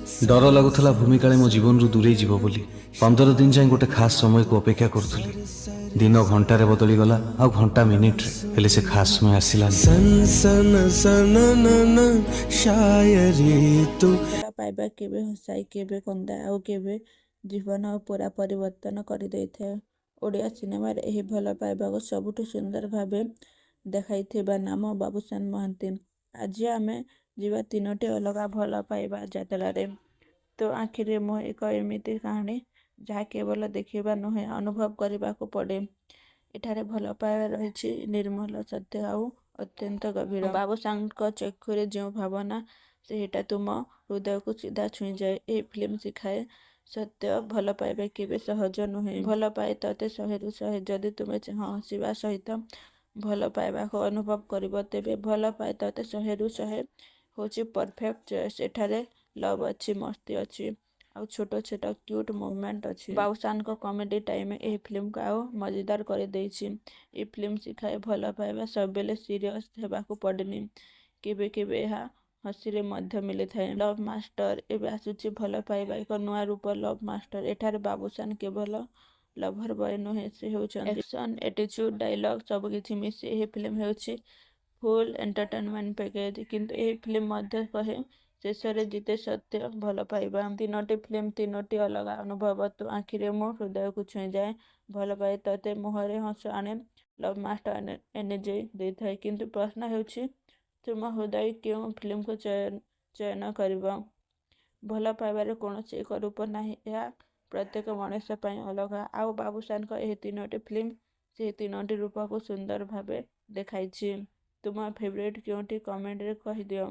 डर लगुला भूमिका मो जीवन रु दूरे जीव बोली 15 दिन जाए गोटे खास समय को अपेक्षा करुली। दिन घंटार बदली गला आ घंटा मिनिट हेले से खास समय आसिलानी। सन सन सन शायरी तू ଭଲ ପାଇବା କେବେ ହସାଇ କେବେ କନ୍ଦା ଆଉ କେବେ ଜୀବନ ପୁରା ପରିବର୍ତ୍ତନ କରିଦେଇଥାଏ। ଓଡ଼ିଆ ସିନେମାରେ ଏହି ଭଲ ପାଇବାକୁ ସବୁଠୁ ସୁନ୍ଦର ଭାବେ ଦେଖାଇଥିବା ନାମ ବାବୁସାନ ମହାନ୍ତି। ଆଜି ଆମେ ଯିବା ତିନୋଟି ଅଲଗା ଭଲ ପାଇବା ଯାତ୍ରାରେ। ତୋ ଆଖିରେ ମୁଁ ଏକ ଏମିତି କାହାଣୀ ଯାହା କେବଳ ଦେଖିବା ନୁହେଁ ଅନୁଭବ କରିବାକୁ ପଡ଼େ। ଏଠାରେ ଭଲ ପାଇବା ରହିଛି ନିର୍ମଳ ସତ୍ୟ ଆଉ ଅତ୍ୟନ୍ତ ଗଭୀର। ବାବୁସାନଙ୍କ ଚକ୍ଷୁରେ ଯେଉଁ ଭାବନା ସେଇଟା ତୁମ ହୃଦୟକୁ ସିଧା ଛୁଇଁଯାଏ। ଏହି ଫିଲ୍ମ ଶିଖାଏ ସତ୍ୟ ଭଲ ପାଇବା କେବେ ସହଜ ନୁହେଁ। ଭଲ ପାଏ ତତେ 100ରୁ 100। ଯଦି ତୁମେ ହସିବା ସହିତ ଭଲ ପାଇବାକୁ ଅନୁଭବ କରିବ ତେବେ ଭଲ ପାଏ ତତେ 100ରୁ 100 ହେଉଛି ପରଫେକ୍ଟ ଚଏସ୍। ଏଠାରେ ଲଭ୍ ଅଛି, ମସ୍ତି ଅଛି ଆଉ ଛୋଟ ଛୋଟ କ୍ୟୁଟ୍ ମୁଭମେଣ୍ଟ ଅଛି। ବାବୁସାନଙ୍କ କମେଡି ଟାଇମ୍ ଏହି ଫିଲ୍ମକୁ ଆଉ ମଜାଦାର କରିଦେଇଛି। ଏହି ଫିଲ୍ମ ଶିଖାଏ ଭଲ ପାଇବା ସବୁବେଳେ ସିରିୟସ୍ ହେବାକୁ ପଡ଼େନି, କେବେ କେବେ ଏହା ହସିରେ ମଧ୍ୟ ମିଳିଥାଏ। ଲଭ୍ ମାଷ୍ଟର ଏବେ ଆସୁଛି ଭଲ ପାଇବା ଏକ ନୂଆ ରୂପ ଲଭ୍ ମାଷ୍ଟର। ଏଠାରେ ବାବୁସାନ କେବଳ ଲଭର ବୟ ନୁହେଁ, ସେ ହେଉଛନ୍ତି ଆକ୍ସନ, ଏଟିଚ୍ୟୁଡ, ଡାଇଲଗ ସବୁକିଛି ମିଶି ଏହି ଫିଲ୍ମ ହେଉଛି ଫୁଲ୍ ଏଣ୍ଟରଟେନମେଣ୍ଟ ପ୍ୟାକେଜ। କିନ୍ତୁ ଏହି ଫିଲ୍ମ ମଧ୍ୟ କହେ ଶେଷରେ ଜିତେ ସତ୍ୟ ଭଲ ପାଇବା। ତିନୋଟି ଫିଲ୍ମ ତିନୋଟି ଅଲଗା ଅନୁଭବ। ତୋ ଆଖିରେ ମୁଁ ହୃଦୟକୁ ଛୁଇଁଯାଏ, ଭଲ ପାଏ ତତେ ମୁହଁରେ ହସ ଆଣେ, ଲଭ୍ ମାଷ୍ଟର ଏନର୍ଜି ଦେଇଥାଏ। କିନ୍ତୁ ପ୍ରଶ୍ନ ହେଉଛି ତୁମ ହୃଦୟ କେଉଁ ଫିଲ୍ମକୁ ଚୟନ କରିବ? ଭଲ ପାଇବାର କୌଣସି ଏକ ରୂପ ନାହିଁ, ଏହା ପ୍ରତ୍ୟେକ ମଣିଷ ପାଇଁ ଅଲଗା। ଆଉ ବାବୁସାନଙ୍କ ଏହି ତିନୋଟି ଫିଲ୍ମ ସେହି ତିନୋଟି ରୂପକୁ ସୁନ୍ଦର ଭାବେ ଦେଖାଇଛି। ତୁମ ଫେଭରେଟ୍ କେଉଁଟି କମେଣ୍ଟରେ କହିଦିଅ।